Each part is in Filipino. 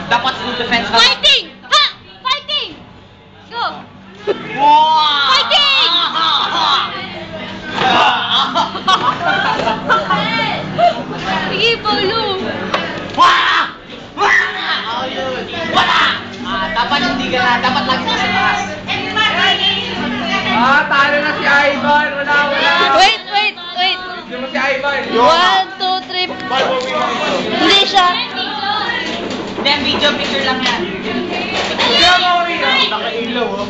Dapat full defense ka. Fighting! Ha! Fighting! Go! Wow! Fighting! Sige, Paulo. Wala! Wala! Dapat hindi ka na. Dapat lagi ka sa taas. Talo na si Ivan. Wala. Wait. Hindi mo si Ivan. 1, 2, 3. Hindi siya. Hindi, video picture lang yan. Nakailaw, oh.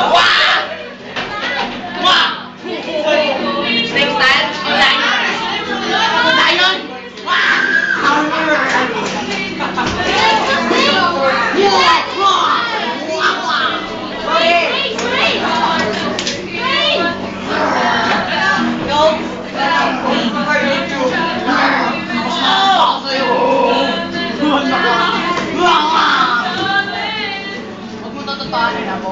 Wow! Wow! Snake style? Lion? Lion? Huwag mo tototohanin ako.